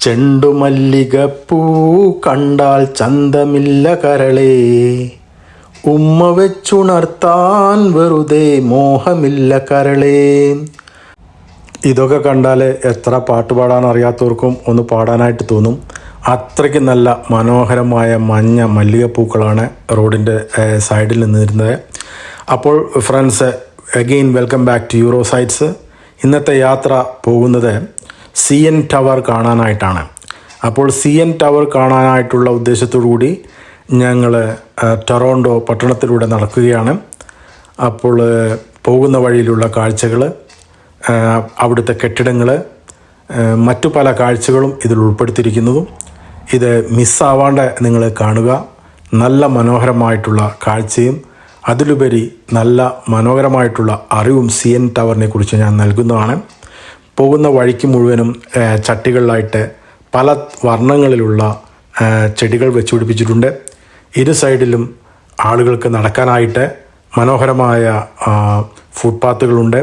ചെണ്ടുമല്ലികപ്പൂ കണ്ടാൽ ചന്തമില്ല കരളേ, ഉമ്മ വെച്ചുണർത്താൻ വെറുതെ മോഹമില്ല കരളേ. ഇതൊക്കെ കണ്ടാൽ എത്ര പാട്ട് പാടാൻ അറിയാത്തവർക്കും ഒന്ന് പാടാനായിട്ട് തോന്നും. അത്രയ്ക്ക് നല്ല മനോഹരമായ മഞ്ഞ മല്ലികപ്പൂക്കളാണ് റോഡിൻ്റെ സൈഡിൽ നിന്നിരുന്നത്. അപ്പോൾ friends, again welcome back to euro sites. ഇന്നത്തെ യാത്ര പോകുന്നത് CN ടവർ കാണാനായിട്ടാണ്. അപ്പോൾ CN ടവർ കാണാനായിട്ടുള്ള ഉദ്ദേശത്തോടു കൂടി ഞങ്ങൾ ടൊറോണ്ടോ പട്ടണത്തിലൂടെ നടക്കുകയാണ്. അപ്പോൾ പോകുന്ന വഴിയിലുള്ള കാഴ്ചകൾ, അവിടുത്തെ കെട്ടിടങ്ങൾ, മറ്റു പല കാഴ്ചകളും ഇതിൽ ഉൾപ്പെടുത്തിയിരിക്കുന്നതും. ഇത് മിസ്സാവാണ്ട് നിങ്ങൾ കാണുക. നല്ല മനോഹരമായിട്ടുള്ള കാഴ്ചയും അതിലുപരി നല്ല മനോഹരമായിട്ടുള്ള അറിവും CN ടവറിനെ കുറിച്ച് ഞാൻ നൽകുന്നതാണ്. പോകുന്ന വഴിക്ക് മുഴുവനും ചട്ടികളിലായിട്ട് പല വർണ്ണങ്ങളിലുള്ള ചെടികൾ വെച്ച് പിടിപ്പിച്ചിട്ടുണ്ട്. ഇരു സൈഡിലും ആളുകൾക്ക് നടക്കാനായിട്ട് മനോഹരമായ ഫുട്പാത്തുകളുണ്ട്.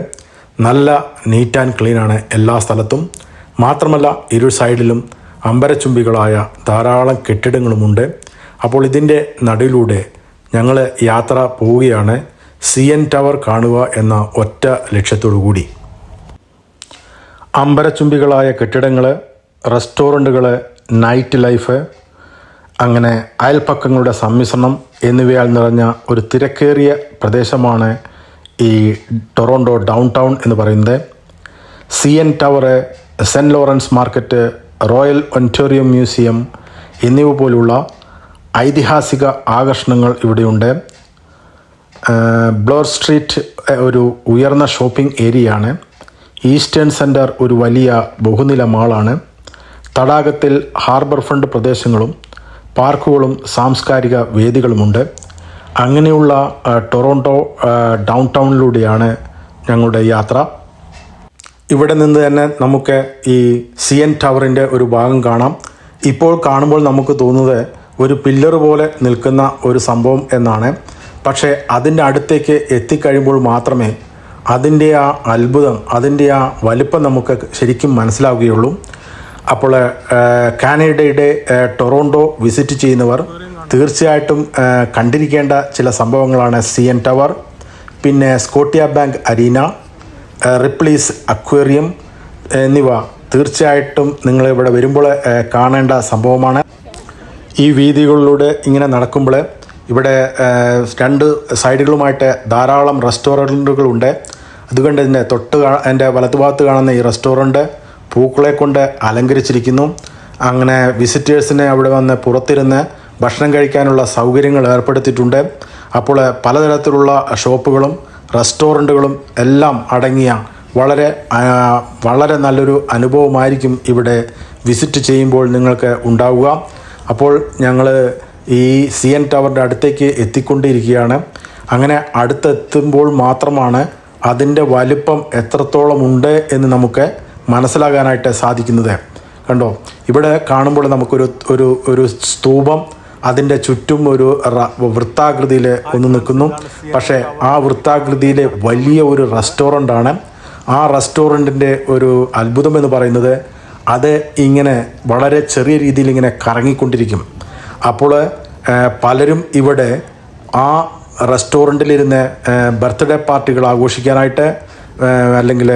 നല്ല നീറ്റ് ആൻഡ് ക്ലീനാണ് എല്ലാ സ്ഥലത്തും. മാത്രമല്ല ഇരു സൈഡിലും അമ്പരച്ചുംബികളായ ധാരാളം കെട്ടിടങ്ങളുമുണ്ട്. അപ്പോൾ ഇതിൻ്റെ നടുവിലൂടെ ഞങ്ങൾ യാത്ര പോവുകയാണ്, CN ടവർ കാണുക എന്ന ഒറ്റ ലക്ഷ്യത്തോടു കൂടി. അമ്പരച്ചുംബികളായ കെട്ടിടങ്ങൾ, റെസ്റ്റോറൻറ്റുകൾ, നൈറ്റ് ലൈഫ്, അങ്ങനെ അയൽപ്പക്കങ്ങളുടെ സമ്മിശ്രണം എന്നിവയാൽ നിറഞ്ഞ ഒരു തിരക്കേറിയ പ്രദേശമാണ് ഈ ടൊറോണ്ടോ ഡൗൺ ടൗൺ എന്ന് പറയുന്നത്. CN tower, Saint Lawrence market, royal Ontario museum എന്നിവ പോലുള്ള ഐതിഹാസിക ആകർഷണങ്ങൾ ഇവിടെയുണ്ട്. ബ്ലോർ സ്ട്രീറ്റ് ഒരു ഉയർന്ന ഷോപ്പിംഗ് ഏരിയയാണ്. ഈസ്റ്റേൺ സെൻറ്റർ ഒരു വലിയ ബഹുനില മാളാണ്. തടാകത്തിൽ ഹാർബർ ഫ്രണ്ട് പ്രദേശങ്ങളും പാർക്കുകളും സാംസ്കാരിക വേദികളുമുണ്ട്. അങ്ങനെയുള്ള ടൊറോണ്ടോ ഡൗൺ ടൗണിലൂടെയാണ് ഞങ്ങളുടെ യാത്ര. ഇവിടെ നിന്ന് തന്നെ നമുക്ക് ഈ CN ടവറിൻ്റെ ഒരു ഭാഗം കാണാം. ഇപ്പോൾ കാണുമ്പോൾ നമുക്ക് തോന്നുന്നത് ഒരു പില്ലർ പോലെ നിൽക്കുന്ന ഒരു സംഭവം എന്നാണ്. പക്ഷേ അതിൻ്റെ അടുത്തേക്ക് എത്തിക്കഴിയുമ്പോൾ മാത്രമേ അതിൻ്റെ ആ അത്ഭുതം, അതിൻ്റെ ആ വലിപ്പം നമുക്ക് ശരിക്കും മനസ്സിലാവുകയുള്ളൂ. അപ്പോൾ കാനഡയുടെ ടൊറോണ്ടോ വിസിറ്റ് ചെയ്യുന്നവർ തീർച്ചയായിട്ടും കണ്ടിരിക്കേണ്ട ചില സംഭവങ്ങളാണ് CN ടവർ, പിന്നെ സ്കോട്ടിയ ബാങ്ക് അരീന, റിപ്ലീസ് അക്വേറിയം എന്നിവ തീർച്ചയായിട്ടും നിങ്ങളിവിടെ വരുമ്പോൾ കാണേണ്ട സംഭവമാണ്. ഈ വീതികളിലൂടെ ഇങ്ങനെ നടക്കുമ്പോൾ ഇവിടെ രണ്ട് സൈഡുകളുമായിട്ട് ധാരാളം റെസ്റ്റോറൻറ്റുകളുണ്ട്. അതുകൊണ്ട് തന്നെ എൻ്റെ വലതുഭാഗത്ത് കാണുന്ന ഈ റെസ്റ്റോറൻറ്റ് പൂക്കളെ കൊണ്ട് അലങ്കരിച്ചിരിക്കുന്നു. അങ്ങനെ വിസിറ്റേഴ്സിനെ അവിടെ വന്ന് പുറത്തിരുന്ന് ഭക്ഷണം കഴിക്കാനുള്ള സൗകര്യങ്ങൾ ഏർപ്പെടുത്തിയിട്ടുണ്ട്. അപ്പോൾ പലതരത്തിലുള്ള ഷോപ്പുകളും റെസ്റ്റോറൻറ്റുകളും എല്ലാം അടങ്ങിയ വളരെ നല്ലൊരു അനുഭവമായിരിക്കും ഇവിടെ വിസിറ്റ് ചെയ്യുമ്പോൾ നിങ്ങൾക്ക് ഉണ്ടാവുക. അപ്പോൾ ഞങ്ങൾ ഈ CN ടവറിൻ്റെ അടുത്തേക്ക് എത്തിക്കൊണ്ടിരിക്കുകയാണ്. അങ്ങനെ അടുത്തെത്തുമ്പോൾ മാത്രമാണ് അതിൻ്റെ വലിപ്പം എത്രത്തോളം ഉണ്ട് എന്ന് നമുക്ക് മനസ്സിലാകാനായിട്ട് സാധിക്കുന്നത്. കണ്ടോ, ഇവിടെ കാണുമ്പോൾ നമുക്കൊരു സ്തൂപം അതിൻ്റെ ചുറ്റും ഒരു വൃത്താകൃതിയിൽ ഒന്ന് നിൽക്കുന്നു. പക്ഷേ ആ വൃത്താകൃതിയിലെ വലിയ ഒരു റെസ്റ്റോറൻ്റാണ്. ആ റെസ്റ്റോറൻറ്റിൻ്റെ ഒരു അത്ഭുതം എന്ന് പറയുന്നത് അത് ഇങ്ങനെ വളരെ ചെറിയ രീതിയിൽ ഇങ്ങനെ കറങ്ങിക്കൊണ്ടിരിക്കും. അപ്പോൾ പലരും ഇവിടെ ആ റെസ്റ്റോറൻറ്റിലിരുന്ന് ബർത്ത്ഡേ പാർട്ടികൾ ആഘോഷിക്കാനായിട്ട് അല്ലെങ്കിൽ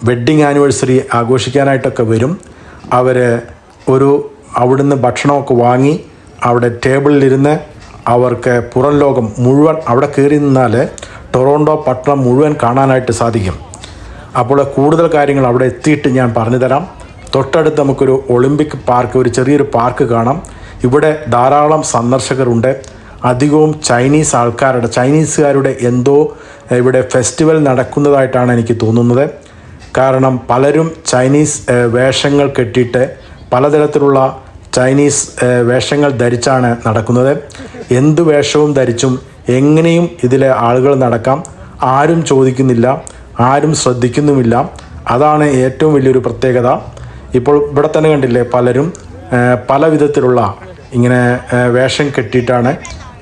വെഡ്ഡിങ് ആനിവേഴ്സറി ആഘോഷിക്കാനായിട്ടൊക്കെ വരും. അവർ അവിടുന്ന് ഭക്ഷണമൊക്കെ വാങ്ങി അവിടെ ടേബിളിലിരുന്ന് അവർക്ക് പുറം ലോകം മുഴുവൻ അവിടെ കയറി നിന്നാൽ ടൊറോണ്ടോ പട്ടണം മുഴുവൻ കാണാനായിട്ട് സാധിക്കും. അപ്പോൾ കൂടുതൽ കാര്യങ്ങൾ അവിടെ എത്തിയിട്ട് ഞാൻ പറഞ്ഞു തരാം. തൊട്ടടുത്ത് നമുക്കൊരു ഒളിമ്പിക് പാർക്ക്, ഒരു ചെറിയൊരു പാർക്ക് കാണാം. ഇവിടെ ധാരാളം സന്ദർശകരുണ്ട്. അധികവും ചൈനീസുകാരുടെ എന്തോ ഇവിടെ ഫെസ്റ്റിവൽ നടക്കുന്നതായിട്ടാണ് എനിക്ക് തോന്നുന്നത്. കാരണം പലരും ചൈനീസ് വേഷങ്ങൾ കെട്ടിയിട്ട് പലതരത്തിലുള്ള ചൈനീസ് വേഷങ്ങൾ ധരിച്ചാണ് നടക്കുന്നത്. എന്ത് വേഷവും ധരിച്ചും എങ്ങനെയും ഇതിലെ ആളുകൾ നടക്കാം. ആരും ചോദിക്കുന്നില്ല, ആരും ശ്രദ്ധിക്കുന്നുമില്ല. അതാണ് ഏറ്റവും വലിയൊരു പ്രത്യേകത. ഇപ്പോൾ ഇവിടെ തന്നെ കണ്ടില്ലേ, പലരും പല വിധത്തിലുള്ള ഇങ്ങനെ വേഷം കെട്ടിയിട്ടാണ്,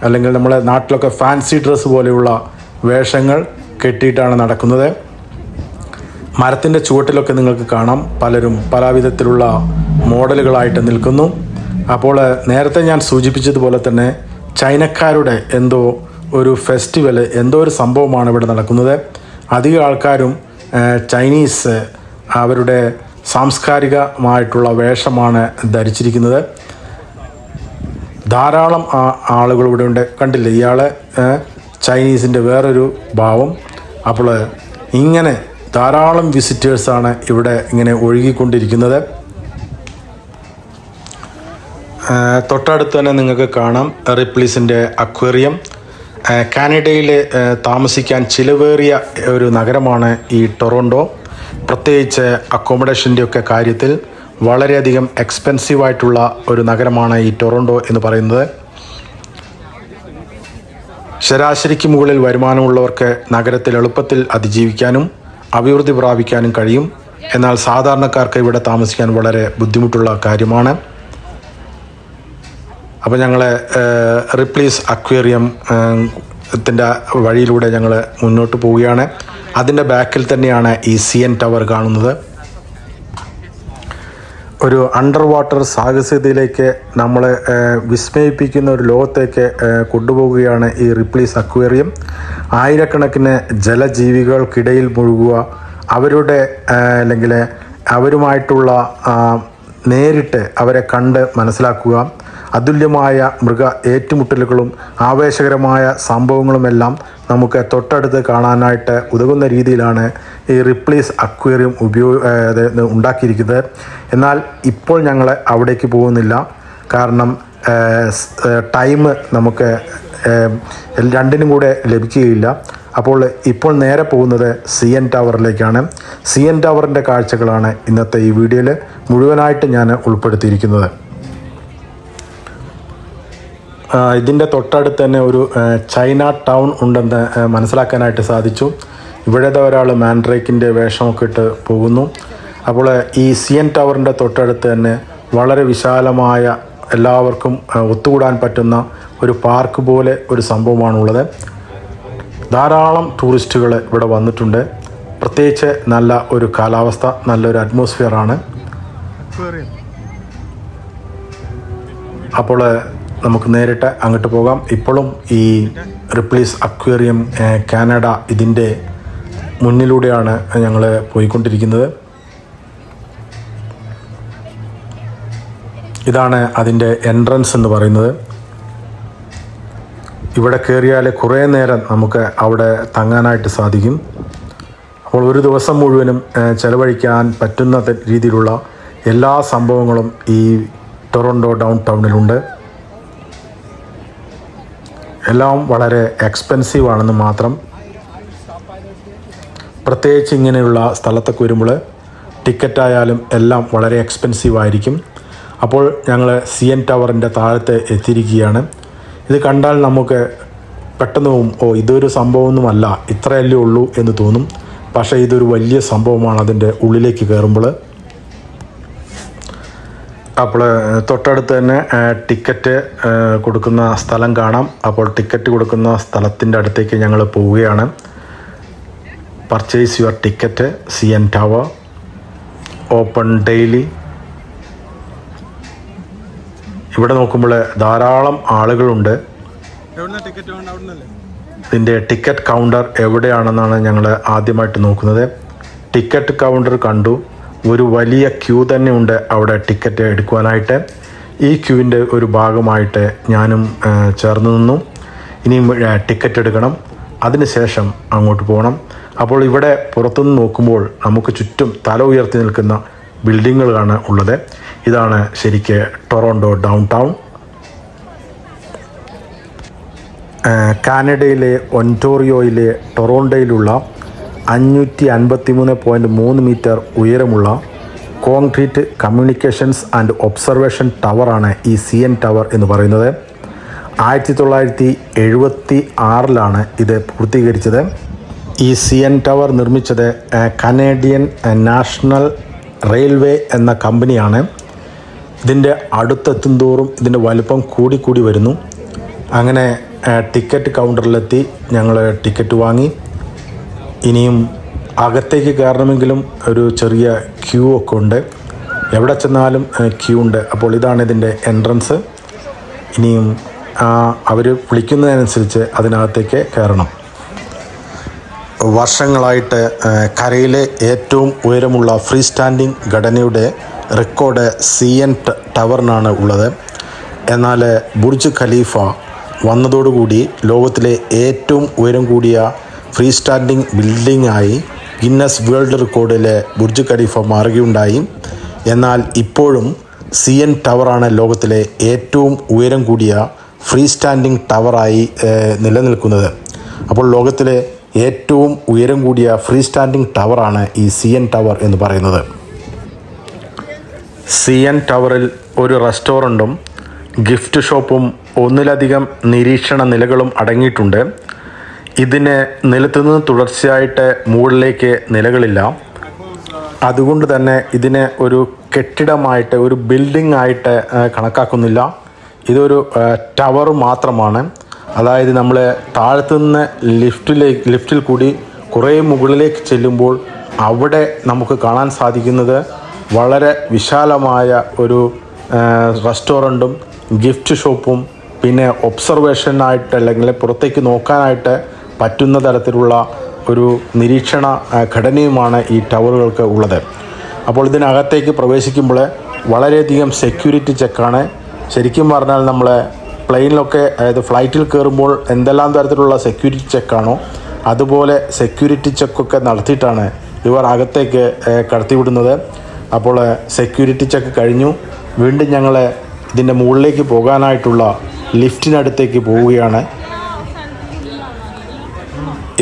അല്ലെങ്കിൽ നമ്മുടെ നാട്ടിലൊക്കെ ഫാൻസി ഡ്രസ്സ് പോലെയുള്ള വേഷങ്ങൾ കെട്ടിയിട്ടാണ് നടക്കുന്നത്. മരത്തിൻ്റെ ചുവട്ടിലൊക്കെ നിങ്ങൾക്ക് കാണാം പലരും പല വിധത്തിലുള്ള മോഡലുകളായിട്ട് നിൽക്കുന്നു. അപ്പോൾ നേരത്തെ ഞാൻ സൂചിപ്പിച്ചതുപോലെ തന്നെ ചൈനക്കാരുടെ എന്തോ ഒരു ഫെസ്റ്റിവൽ, എന്തോ ഒരു സംഭവമാണ് ഇവിടെ നടക്കുന്നത്. അധികം ആൾക്കാരും ചൈനീസ് അവരുടെ സാംസ്കാരികമായിട്ടുള്ള വേഷമാണ് ധരിച്ചിരിക്കുന്നത്. ധാരാളം ആളുകൾ ഇവിടെ ഉണ്ട്. കണ്ടില്ലേ, ഇയാൾ ചൈനീസിൻ്റെ വേറൊരു ഭാവം. അപ്പോൾ ഇങ്ങനെ ധാരാളം വിസിറ്റേഴ്സാണ് ഇവിടെ ഇങ്ങനെ ഒഴുകിക്കൊണ്ടിരിക്കുന്നത്. തൊട്ടടുത്ത് തന്നെ നിങ്ങൾക്ക് കാണാം റിപ്ലീസിൻ്റെ അക്വേറിയം. കാനഡയിൽ താമസിക്കാൻ ചിലവേറിയ ഒരു നഗരമാണ് ഈ ടൊറോണ്ടോ. പ്രത്യേകിച്ച് അക്കോമഡേഷൻ്റെയൊക്കെ കാര്യത്തിൽ വളരെയധികം എക്സ്പെൻസീവായിട്ടുള്ള ഒരു നഗരമാണ് ഈ ടൊറോണ്ടോ എന്ന് പറയുന്നത്. ശരാശരിക്ക് മുകളിൽ വരുമാനമുള്ളവർക്ക് നഗരത്തിൽ എളുപ്പത്തിൽ അതിജീവിക്കാനും അഭിവൃദ്ധി പ്രാപിക്കാനും കഴിയും. എന്നാൽ സാധാരണക്കാർക്ക് ഇവിടെ താമസിക്കാൻ വളരെ ബുദ്ധിമുട്ടുള്ള കാര്യമാണ്. അപ്പോൾ ഞങ്ങൾ റിപ്ലീസ് അക്വേറിയം ത്തിൻ്റെ വഴിയിലൂടെ ഞങ്ങൾ മുന്നോട്ട് പോവുകയാണ്. അതിൻ്റെ ബാക്കിൽ തന്നെയാണ് ഈ CN ടവർ കാണുന്നത്. ഒരു അണ്ടർ വാട്ടർ സാഹസികതയിലേക്ക് നമ്മളെ വിസ്മയിപ്പിക്കുന്ന ഒരു ലോകത്തേക്ക് കൊണ്ടുപോവുകയാണ് ഈ റിപ്ലീസ് അക്വേറിയം. ആയിരക്കണക്കിന് ജലജീവികൾക്കിടയിൽ മുഴുകുക, അവരുടെ അല്ലെങ്കിൽ അവരുമായിട്ടുള്ള നേരിട്ട് അവരെ കണ്ട് മനസ്സിലാക്കുക. അതുല്യമായ മൃഗ ഏറ്റുമുട്ടലുകളും ആവേശകരമായ സംഭവങ്ങളുമെല്ലാം നമുക്ക് തൊട്ടടുത്ത് കാണാനായിട്ട് ഉതകുന്ന രീതിയിലാണ് ഈ റിപ്ലീസ് അക്വേറിയം ഉണ്ടാക്കിയിരിക്കുന്നത്. എന്നാൽ ഇപ്പോൾ ഞങ്ങൾ അവിടേക്ക് പോകുന്നില്ല. കാരണം ടൈം നമുക്ക് രണ്ടിനും കൂടെ ലഭിക്കുകയില്ല. അപ്പോൾ ഇപ്പോൾ നേരെ പോകുന്നത് CN ടവറിലേക്കാണ്. CN ടവറിൻ്റെ കാഴ്ചകളാണ് ഇന്നത്തെ ഈ വീഡിയോയിൽ മുഴുവനായിട്ട് ഞാൻ ഉൾപ്പെടുത്തിയിരിക്കുന്നത്. ഇതിൻ്റെ തൊട്ടടുത്ത് തന്നെ ഒരു ചൈന ടൗൺ ഉണ്ടെന്ന് മനസ്സിലാക്കാനായിട്ട് സാധിച്ചു. ഇവിടത്തെ ഒരാൾ മാൻഡ്രേക്കിൻ്റെ വേഷമൊക്കെ ഇട്ട് പോകുന്നു. അപ്പോൾ ഈ CN ടവറിൻ്റെ തൊട്ടടുത്ത് തന്നെ വളരെ വിശാലമായ എല്ലാവർക്കും ഒത്തുകൂടാൻ പറ്റുന്ന ഒരു പാർക്ക് പോലെ ഒരു സംഭവമാണുള്ളത്. ധാരാളം ടൂറിസ്റ്റുകൾ ഇവിടെ വന്നിട്ടുണ്ട്. പ്രത്യേകിച്ച് നല്ല ഒരു കാലാവസ്ഥ, നല്ലൊരു അറ്റ്മോസ്ഫിയറാണ്. അപ്പോൾ നമുക്ക് നേരിട്ട് അങ്ങോട്ട് പോകാം. ഇപ്പോഴും ഈ റിപ്ലീസ് അക്വേറിയം കാനഡ ഇതിൻ്റെ മുന്നിലൂടെയാണ് ഞങ്ങൾ പോയിക്കൊണ്ടിരിക്കുന്നത്. ഇതാണ് അതിൻ്റെ എൻട്രൻസ് എന്ന് പറയുന്നത്. ഇവിടെ കയറിയാൽ കുറേ നേരം നമുക്ക് അവിടെ തങ്ങാനായിട്ട് സാധിക്കും. അപ്പോൾ ഒരു ദിവസം മുഴുവനും ചെലവഴിക്കാൻ പറ്റുന്ന രീതിയിലുള്ള എല്ലാ സംഭവങ്ങളും ഈ ടൊറോണ്ടോ ഡൗൺ ടൗണിലുണ്ട്. എല്ലാം വളരെ എക്സ്പെൻസീവ് ആണെന്ന് മാത്രം. പ്രത്യേകിച്ച് ഇങ്ങനെയുള്ള സ്ഥലത്തൊക്കെ വരുമ്പോൾ ടിക്കറ്റായാലും എല്ലാം വളരെ എക്സ്പെൻസീവ് ആയിരിക്കും. അപ്പോൾ ഞങ്ങൾ CN ടവറിൻ്റെ താഴത്ത് എത്തിയിരിക്കുകയാണ്. ഇത് കണ്ടാൽ നമുക്ക് പെട്ടെന്ന് ഇതൊരു സംഭവമൊന്നുമല്ല, ഇത്രയല്ലേ ഉള്ളൂ എന്ന് തോന്നും. പക്ഷേ ഇതൊരു വലിയ സംഭവമാണ് അതിൻ്റെ ഉള്ളിലേക്ക് കയറുമ്പോൾ. അപ്പോൾ തൊട്ടടുത്ത് തന്നെ ടിക്കറ്റ് കൊടുക്കുന്ന സ്ഥലം കാണാം. അപ്പോൾ ടിക്കറ്റ് കൊടുക്കുന്ന സ്ഥലത്തിൻ്റെ അടുത്തേക്ക് ഞങ്ങൾ പോവുകയാണ്. Purchase your ticket, CN tower open daily. ഇവിടെ നോക്കുമ്പോൾ ധാരാളം ആളുകളുണ്ട്. ഇതിൻ്റെ ടിക്കറ്റ് കൗണ്ടർ എവിടെയാണെന്നാണ് ഞങ്ങൾ ആദ്യമായിട്ട് നോക്കുന്നത്. ടിക്കറ്റ് കൗണ്ടർ കണ്ടു. ഒരു വലിയ ക്യൂ തന്നെ ഉണ്ട് അവിടെ ടിക്കറ്റ് എടുക്കുവാനായിട്ട്. ഈ ക്യൂവിൻ്റെ ഒരു ഭാഗമായിട്ട് ഞാനും ചേർന്ന് നിന്നു. ഇനിയും ടിക്കറ്റ് എടുക്കണം, അതിനുശേഷം അങ്ങോട്ട് പോകണം. അപ്പോൾ ഇവിടെ പുറത്തുനിന്ന് നോക്കുമ്പോൾ നമുക്ക് ചുറ്റും തല ഉയർത്തി നിൽക്കുന്ന ബിൽഡിങ്ങുകളാണ് ഉള്ളത്. ഇതാണ് ശരിക്ക് ടൊറോണ്ടോ ഡൗൺ ടൗൺ. കാനഡയിലെ ഒൻറ്റോറിയോയിലെ ടൊറോണ്ടോയിലുള്ള 553.3 മീറ്റർ ഉയരമുള്ള കോൺക്രീറ്റ് കമ്മ്യൂണിക്കേഷൻസ് ആൻഡ് ഒബ്സർവേഷൻ ടവറാണ് ഈ CN ടവർ എന്ന് പറയുന്നത്. 1976 ഇത് പൂർത്തീകരിച്ചത്. ഈ CN ടവർ നിർമ്മിച്ചത് കനേഡിയൻ നാഷണൽ റെയിൽവേ എന്ന കമ്പനിയാണ്. ഇതിൻ്റെ അടുത്തെത്തും തോറും ഇതിൻ്റെ വലുപ്പം കൂടിക്കൂടി വരുന്നു. അങ്ങനെ ടിക്കറ്റ് കൗണ്ടറിലെത്തി ഞങ്ങൾ ടിക്കറ്റ് വാങ്ങി. ഇനിയും അകത്തേക്ക് കയറണമെങ്കിലും ഒരു ചെറിയ ക്യൂ ഒക്കെ ഉണ്ട്. എവിടെ ചെന്നാലും ക്യൂ ഉണ്ട്. അപ്പോൾ ഇതാണ് ഇതിൻ്റെ എൻട്രൻസ്. ഇനിയും അവർ വിളിക്കുന്നതിനനുസരിച്ച് അതിനകത്തേക്ക് കയറണം. വർഷങ്ങളായിട്ട് കരയിലെ ഏറ്റവും ഉയരമുള്ള ഫ്രീ സ്റ്റാൻഡിംഗ് ഘടനയുടെ റെക്കോർഡ് CN ടവറിനാണ് ഉള്ളത്. എന്നാൽ ബുർജ് ഖലീഫ വന്നതോടുകൂടി ലോകത്തിലെ ഏറ്റവും ഉയരം കൂടിയ ഫ്രീ സ്റ്റാൻഡിംഗ് ബിൽഡിംഗായി ഗിന്നസ് വേൾഡ് റെക്കോർഡിലെ ബുർജ് ഖലീഫ മാറുകയുണ്ടായി. എന്നാൽ ഇപ്പോഴും CN ടവറാണ് ലോകത്തിലെ ഏറ്റവും ഉയരം കൂടിയ ഫ്രീ സ്റ്റാൻഡിംഗ് ടവറായി നിലനിൽക്കുന്നത്. അപ്പോൾ ലോകത്തിലെ ഏറ്റവും ഉയരം കൂടിയ ഫ്രീ സ്റ്റാൻഡിംഗ് ടവറാണ് ഈ CN ടവർ എന്ന് പറയുന്നത്. CN ടവറിൽ ഒരു റെസ്റ്റോറൻറ്റും ഗിഫ്റ്റ് ഷോപ്പും ഒന്നിലധികം നിരീക്ഷണ നിലകളും അടങ്ങിയിട്ടുണ്ട്. ഇതിന് നിലത്തുനിന്ന് തുടർച്ചയായിട്ട് മുകളിലേക്ക് നിലകളില്ല. അതുകൊണ്ട് തന്നെ ഇതിനെ ഒരു കെട്ടിടമായിട്ട്, ഒരു ബിൽഡിംഗ് ആയിട്ട് കണക്കാക്കുന്നില്ല. ഇതൊരു ടവർ മാത്രമാണ്. അതായത് നമ്മൾ താഴത്തുനിന്ന് ലിഫ്റ്റിൽ കൂടി കുറേ മുകളിലേക്ക് ചെല്ലുമ്പോൾ അവിടെ നമുക്ക് കാണാൻ സാധിക്കുന്നത് വളരെ വിശാലമായ ഒരു റെസ്റ്റോറൻറ്റും ഗിഫ്റ്റ് ഷോപ്പും പിന്നെ ഒബ്സർവേഷനായിട്ട് അല്ലെങ്കിൽ പുറത്തേക്ക് നോക്കാനായിട്ട് പറ്റുന്ന തരത്തിലുള്ള ഒരു നിരീക്ഷണ ഘടനയുമാണ് ഈ ടവറുകൾക്ക് ഉള്ളത്. അപ്പോൾ ഇതിനകത്തേക്ക് പ്രവേശിക്കുമ്പോൾ വളരെയധികം സെക്യൂരിറ്റി ചെക്കാണ്. ശരിക്കും പറഞ്ഞാൽ നമ്മൾ പ്ലെയിനിലൊക്കെ, അതായത് ഫ്ലൈറ്റിൽ കയറുമ്പോൾ എന്തെല്ലാം തരത്തിലുള്ള സെക്യൂരിറ്റി ചെക്കാണോ അതുപോലെ സെക്യൂരിറ്റി ചെക്കൊക്കെ നടത്തിയിട്ടാണ് ഇവർ അകത്തേക്ക് കടത്തിവിടുന്നത്. അപ്പോൾ സെക്യൂരിറ്റി ചെക്ക് കഴിഞ്ഞു. വീണ്ടും ഞങ്ങൾ ഇതിൻ്റെ മുകളിലേക്ക് പോകാനായിട്ടുള്ള ലിഫ്റ്റിനടുത്തേക്ക് പോവുകയാണ്.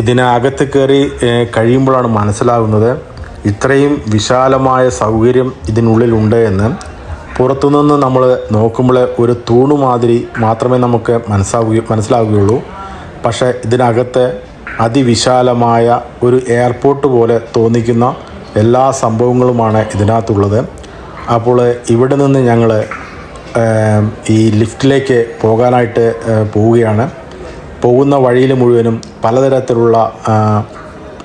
ഇതിനകത്ത് കയറി കഴിയുമ്പോഴാണ് മനസ്സിലാകുന്നത് ഇത്രയും വിശാലമായ സൗകര്യം ഇതിനുള്ളിലുണ്ട് എന്ന്. പുറത്തുനിന്ന് നമ്മൾ നോക്കുമ്പോൾ ഒരു തൂണുമാതിരി മാത്രമേ നമുക്ക് മനസ്സിലാവുകയുള്ളൂ. പക്ഷേ ഇതിനകത്ത് അതിവിശാലമായ ഒരു എയർപോർട്ട് പോലെ തോന്നിക്കുന്ന എല്ലാ സംഭവങ്ങളുമാണ് ഇതിനകത്തുള്ളത്. അപ്പോൾ ഇവിടെ നിന്ന് ഞങ്ങൾ ഈ ലിഫ്റ്റിലേക്ക് പോകാനായിട്ട് പോവുകയാണ്. പോകുന്ന വഴിയിൽ മുഴുവനും പലതരത്തിലുള്ള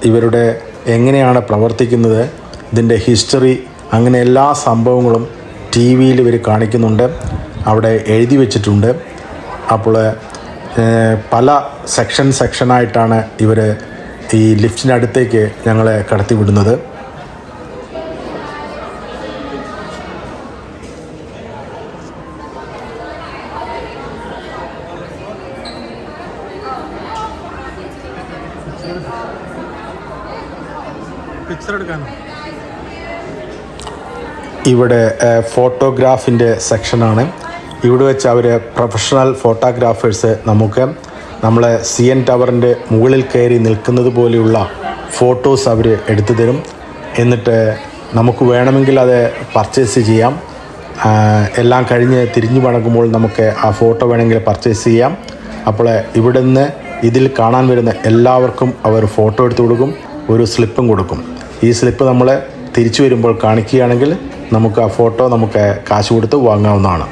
ഇവരുടെ എങ്ങനെയാണ് പ്രവർത്തിക്കുന്നത്, ഇതിൻ്റെ ഹിസ്റ്ററി, അങ്ങനെ എല്ലാ സംഭവങ്ങളും TV ഇവർ കാണിക്കുന്നുണ്ട്. അവിടെ എഴുതി വച്ചിട്ടുണ്ട്. അപ്പോൾ പല സെക്ഷനായിട്ടാണ് ഇവർ ഈ ലിഫ്റ്റിനടുത്തേക്ക് ഞങ്ങളെ കടത്തിവിടുന്നത്. ഇവിടെ ഫോട്ടോഗ്രാഫിൻ്റെ സെക്ഷനാണ്. ഇവിടെ വെച്ച് അവർ പ്രൊഫഷണൽ ഫോട്ടോഗ്രാഫേഴ്സ് നമുക്ക് നമ്മളെ CN ടവറിൻ്റെ മുകളിൽ കയറി നിൽക്കുന്നത് പോലെയുള്ള ഫോട്ടോസ് അവർ എടുത്തു തരും. എന്നിട്ട് നമുക്ക് വേണമെങ്കിൽ അത് പർച്ചേസ് ചെയ്യാം. എല്ലാം കഴിഞ്ഞ് തിരിഞ്ഞു മടങ്ങുമ്പോൾ നമുക്ക് ആ ഫോട്ടോ വേണമെങ്കിൽ പർച്ചേസ് ചെയ്യാം. അപ്പോൾ ഇവിടെ നിന്ന് ഇതിൽ കാണാൻ വരുന്ന എല്ലാവർക്കും അവർ ഫോട്ടോ എടുത്തു കൊടുക്കും, ഒരു സ്ലിപ്പും കൊടുക്കും. ഈ സ്ലിപ്പ് നമ്മൾ തിരിച്ചു വരുമ്പോൾ കാണിക്കുകയാണെങ്കിൽ നമുക്ക് ആ ഫോട്ടോ നമുക്ക് കാശ് കൊടുത്ത് വാങ്ങാവുന്നതാണ്.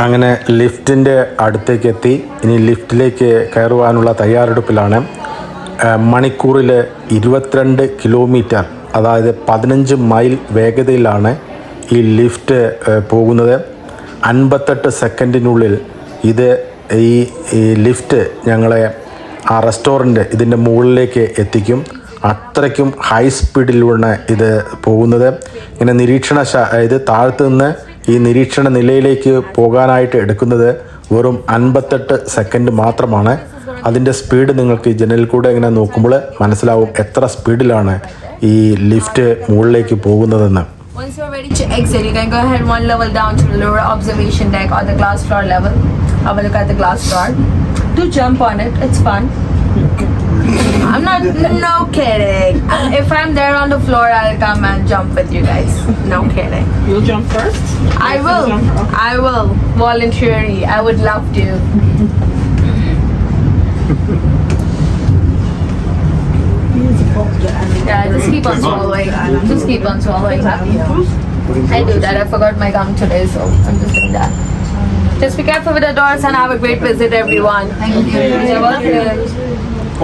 അങ്ങനെ ലിഫ്റ്റിൻ്റെ അടുത്തേക്ക് എത്തി. ഇനി ലിഫ്റ്റിലേക്ക് കയറുവാനുള്ള തയ്യാറെടുപ്പിലാണ്. മണിക്കൂറിൽ 22 കിലോമീറ്റർ, അതായത് 15 മൈൽ വേഗതയിലാണ് ഈ ലിഫ്റ്റ് പോകുന്നത്. 58 സെക്കൻഡിനുള്ളിൽ ഈ ലിഫ്റ്റ് ഞങ്ങളെ ആ റെസ്റ്റോറൻറ്റ് ഇതിൻ്റെ മുകളിലേക്ക് എത്തിക്കും. അത്രയ്ക്കും ഹൈ സ്പീഡിലൂടെ ഇത് പോകുന്നത്. ഇങ്ങനെ ഇത് താഴത്തു നിന്ന് ഈ നിരീക്ഷണ നിലയിലേക്ക് പോകാനായിട്ട് എടുക്കുന്നത് വെറും 58 സെക്കൻഡ് മാത്രമാണ്. അതിൻ്റെ സ്പീഡ് നിങ്ങൾക്ക് ജനലിൽ കൂടെ ഇങ്ങനെ നോക്കുമ്പോൾ മനസ്സിലാവും എത്ര സ്പീഡിലാണ് ഈ ലിഫ്റ്റ് മുകളിലേക്ക് പോകുന്നതെന്ന്. Once you're ready to exit, you can go ahead one level down to the lower observation deck or the glass floor level. Have a look at the glass floor. Do jump on it, it's fun. I'm not, no kidding. If I'm there on the floor, I'll come and jump with you guys. No kidding. You'll jump first? I will. Voluntarily. I would love to. Yeah, just keep on swallowing. Just keep on swallowing. I do that. I forgot my gum today, so I'm just doing that. Just be careful with the doors and have a great visit, everyone. Thank you. You're welcome.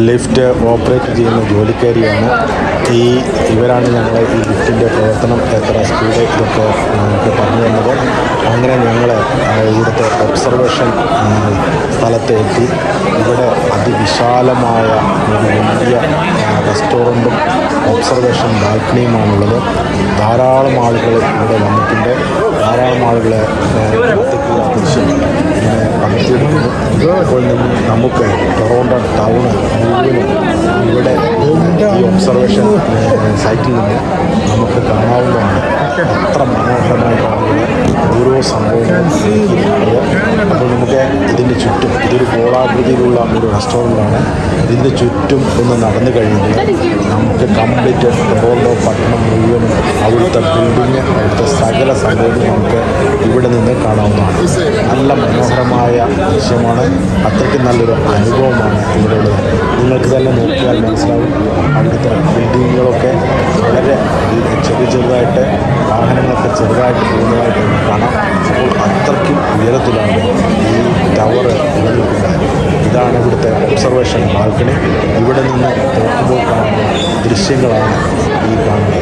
Lift operate ചെയ്യുന്ന ജോലിക്കാരിയാണ്. ഇവരാണ് ഞങ്ങളെ ഈ ലിഫ്റ്റിൻ്റെ പ്രവർത്തനം എത്ര speed ഇതൊക്കെ ഞങ്ങൾക്ക് പറഞ്ഞു തന്നത്. അങ്ങനെ ഞങ്ങൾ ഇവിടുത്തെ ഒബ്സർവേഷൻ സ്ഥലത്ത് എത്തി. ഇവിടെ അതിവിശാലമായ ഒരു വലിയ റെസ്റ്റോറൻറ്റും ഒബ്സർവേഷൻ ബാൽക്കണിയുമാണുള്ളത്. ധാരാളം ആളുകൾ ഇവിടെ വന്നിട്ടുണ്ട്. ധാരാളം ആളുകൾ പുറത്തേക്കുള്ള ദൃശ്യം ഇങ്ങനെ പകർത്തിയെടുക്കുന്നു. ഇപ്പോൾ നമുക്ക് ടൊറോണ്ടോ ടൗണ് മുഴുവനും ഇവിടെ ഈ ഒബ്സർവേഷൻ സൈറ്റിൽ നിന്ന് നമുക്ക് കാണാവുന്നതാണ്. അത്ര മനോഹരമായിട്ടാണ് ഓരോ സംഭവങ്ങളും ഒരുക്കിയിട്ടുള്ളത്. അപ്പോൾ നമുക്ക് ഇതിൻ്റെ ചുറ്റും ഇതൊരു ഗോളാകൃതിയിലുള്ള ഒരു റെസ്റ്റോറൻ്റാണ്. ഇതിൻ്റെ ചുറ്റും ഒന്ന് നടന്നു കഴിയുമ്പോൾ നമുക്ക് കംപ്ലീറ്റ് ടൊറോണ്ടോ പട്ടണം മുഴുവനും അവിടുത്തെ ബിൽഡിങ് അവിടുത്തെ സകല സംഭവവും നമുക്ക് ഇവിടെ നിന്ന് കാണാവുന്നതാണ്. നല്ല മനോഹരമായ ദൃശ്യമാണ്. അത്രയ്ക്ക് നല്ലൊരു അനുഭവമാണ് ഇവിടെ ഉള്ളത്. നിങ്ങൾക്ക് തന്നെ നോക്കിയാൽ മനസ്സിലാവും. അവിടുത്തെ ബിൽഡിങ്ങുകളൊക്കെ വളരെ ചെറുതായിട്ട് വാഹനങ്ങളൊക്കെ ചെറുതായിട്ട് പോകുന്നതായിട്ട് കാണാം. അപ്പോൾ അത്രയ്ക്കും ഉയരത്തിലാണ് ഈ ടവർ നിൽക്കുന്നത്. ഇതാണ് ഇവിടുത്തെ ഒബ്സർവേഷൻ ബാൽക്കണി. ഇവിടെ നിന്ന് നോക്കുമ്പോൾ കാണുന്ന ദൃശ്യങ്ങളാണ് ഈ കാണുന്നത്.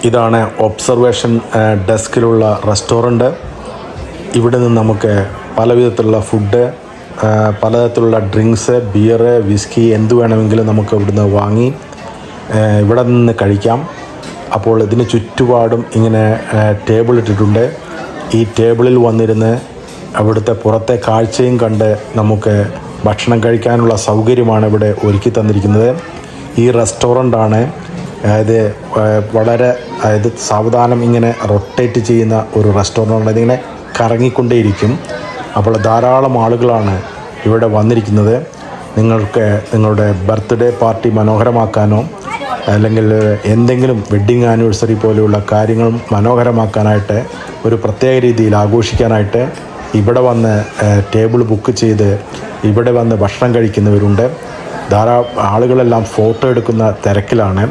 ഇതാണ് ഒബ്സർവേഷൻ ഡെസ്കിലുള്ള റെസ്റ്റോറൻറ്റ്. ഇവിടെ നിന്ന് നമുക്ക് പലവിധത്തിലുള്ള ഫുഡ്, പലതരത്തിലുള്ള ഡ്രിങ്ക്സ്, ബിയർ, വിസ്കി എന്ത് വേണമെങ്കിലും നമുക്ക് ഇവിടുന്ന് വാങ്ങി ഇവിടെ നിന്ന് കഴിക്കാം. അപ്പോൾ ഇതിന് ചുറ്റുപാടും ഇങ്ങനെ ടേബിൾ ഇട്ടിട്ടുണ്ട്. ഈ ടേബിളിൽ വന്നിരുന്ന് അവിടുത്തെ പുറത്തെ കാഴ്ചയും കണ്ട് നമുക്ക് ഭക്ഷണം കഴിക്കാനുള്ള സൗകര്യമാണ് ഇവിടെ ഒരുക്കി തന്നിരിക്കുന്നത്. ഈ റെസ്റ്റോറൻ്റാണ്. അതായത് വളരെ സാവധാനം ഇങ്ങനെ റൊട്ടേറ്റ് ചെയ്യുന്ന ഒരു റെസ്റ്റോറൻ്റ്. ഇതിങ്ങനെ കറങ്ങിക്കൊണ്ടേയിരിക്കും. അപ്പോൾ ധാരാളം ആളുകളാണ് ഇവിടെ വന്നിരിക്കുന്നത്. നിങ്ങൾക്ക് നിങ്ങളുടെ ബർത്ത്ഡേ പാർട്ടി മനോഹരമാക്കാനോ അല്ലെങ്കിൽ എന്തെങ്കിലും വെഡ്ഡിങ് ആനിവേഴ്സറി പോലെയുള്ള കാര്യങ്ങൾ മനോഹരമാക്കാനായിട്ട്, ഒരു പ്രത്യേക രീതിയിൽ ആഘോഷിക്കാനായിട്ട് ഇവിടെ വന്ന് ടേബിൾ ബുക്ക് ചെയ്ത് ഇവിടെ വന്ന് ഭക്ഷണം കഴിക്കുന്നവരുണ്ട്. ആളുകളെല്ലാം ഫോട്ടോ എടുക്കുന്ന തിരക്കിലാണ്.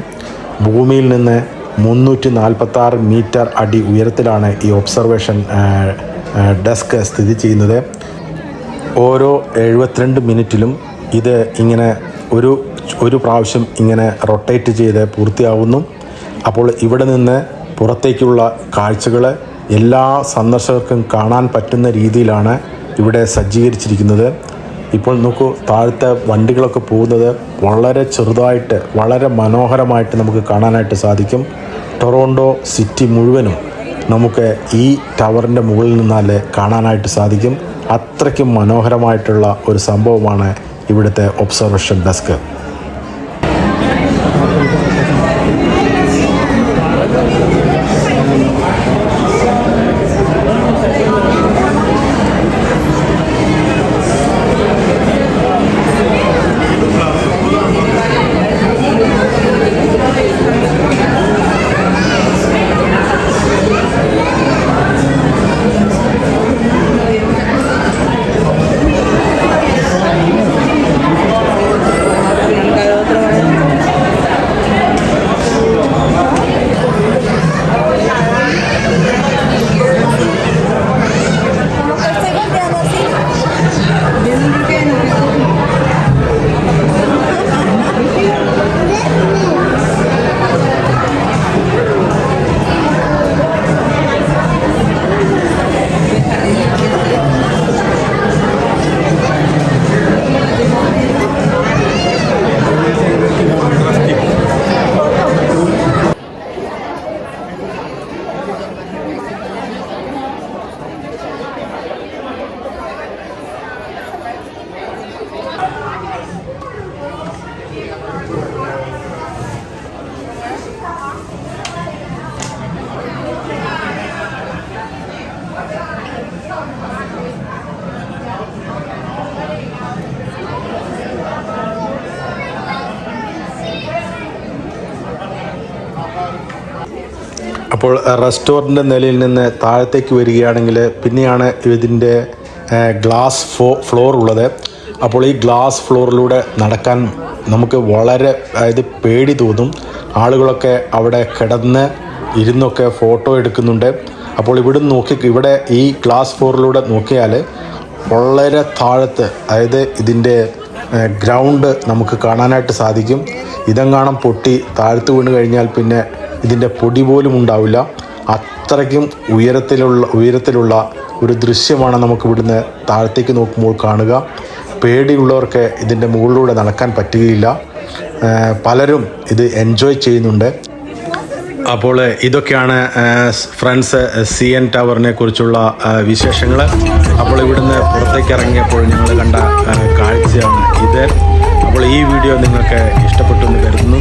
ഭൂമിയിൽ നിന്ന് 346 മീറ്റർ അടി ഉയരത്തിലാണ് ഈ ഒബ്സർവേഷൻ ഡെസ്ക് സ്ഥിതി ചെയ്യുന്നത്. ഓരോ 72 മിനിറ്റിലും ഇത് ഇങ്ങനെ ഒരു പ്രാവശ്യം ഇങ്ങനെ റൊട്ടേറ്റ് ചെയ്ത് പൂർത്തിയാവുന്നു. അപ്പോൾ ഇവിടെ നിന്ന് പുറത്തേക്കുള്ള കാഴ്ചകൾ എല്ലാ സന്ദർശകർക്കും കാണാൻ പറ്റുന്ന രീതിയിലാണ് ഇവിടെ സജ്ജീകരിച്ചിരിക്കുന്നത്. ഇപ്പോൾ നോക്കൂ, താഴത്തെ വണ്ടികളൊക്കെ പോകുന്നത് വളരെ ചെറുതായിട്ട് വളരെ മനോഹരമായിട്ട് നമുക്ക് കാണാനായിട്ട് സാധിക്കും. ടൊറോണ്ടോ സിറ്റി മുഴുവനും നമുക്ക് ഈ ടവറിൻ്റെ മുകളിൽ നിന്നാൽ കാണാനായിട്ട് സാധിക്കും. അത്രയ്ക്കും മനോഹരമായിട്ടുള്ള ഒരു സംഭവമാണ് ഇവിടുത്തെ ഒബ്സർവേഷൻ ഡെസ്ക്. അപ്പോൾ റെസ്റ്റോറൻറ്റ് നിലയിൽ നിന്ന് താഴത്തേക്ക് വരികയാണെങ്കിൽ പിന്നെയാണ് ഇതിൻ്റെ ഗ്ലാസ് ഫ്ലോർ ഉള്ളത്. അപ്പോൾ ഈ ഗ്ലാസ് ഫ്ലോറിലൂടെ നടക്കാൻ നമുക്ക് വളരെ പേടി തോന്നും. ആളുകളൊക്കെ അവിടെ കിടന്ന് ഇരുന്നൊക്കെ ഫോട്ടോ എടുക്കുന്നുണ്ട്. അപ്പോൾ ഇവിടെ ഈ ഗ്ലാസ് ഫ്ലോറിലൂടെ നോക്കിയാൽ വളരെ താഴത്ത് ഇതിൻ്റെ ഗ്രൗണ്ട് നമുക്ക് കാണാനായിട്ട് സാധിക്കും. ഇതെങ്ങാനും പൊട്ടി താഴ്ത്തു വീണ് കഴിഞ്ഞാൽ പിന്നെ ഇതിൻ്റെ പൊടി പോലും ഉണ്ടാവില്ല. അത്രയ്ക്കും ഉയരത്തിലുള്ള ഒരു ദൃശ്യമാണ് നമുക്ക് ഇവിടുന്ന് താഴത്തേക്ക് നോക്കുമ്പോൾ കാണുക. പേടിയുള്ളവർക്ക് ഇതിൻ്റെ മുകളിലൂടെ നടക്കാൻ പറ്റുകയില്ല. പലരും ഇത് എൻജോയ് ചെയ്യുന്നുണ്ട്. അപ്പോൾ ഇതൊക്കെയാണ് ഫ്രണ്ട്സ് CN ടവറിനെ കുറിച്ചുള്ള വിശേഷങ്ങൾ. അപ്പോൾ ഇവിടുന്ന് പുറത്തേക്ക് ഇറങ്ങിയപ്പോൾ ഞങ്ങൾ കണ്ട കാഴ്ചയാണ് ഇത്. അപ്പോൾ ഈ വീഡിയോ നിങ്ങൾക്ക് ഇഷ്ടപ്പെട്ടു എന്ന് കരുതുന്നു.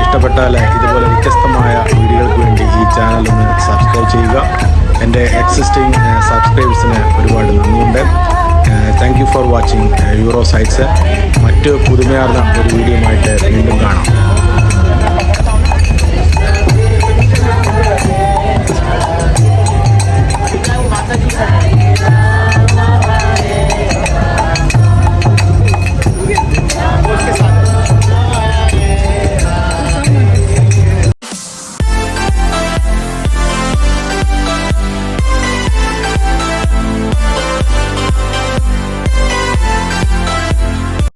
ഇഷ്ടപ്പെട്ടാൽ ഇതുപോലെ വ്യത്യസ്തമായ വീഡിയോകൾക്ക് വേണ്ടി ഈ ചാനൽ ഒന്ന് സബ്സ്ക്രൈബ് ചെയ്യുക. എൻ്റെ എക്സിസ്റ്റിംഗ് സബ്സ്ക്രൈബേഴ്സിന് ഒരുപാട് നന്ദിയുണ്ട്. Thank you for watching euro sites. മറ്റ് പുതുമയാർന്ന ഒരു വീഡിയോയുമായിട്ട് വീണ്ടും കാണാം.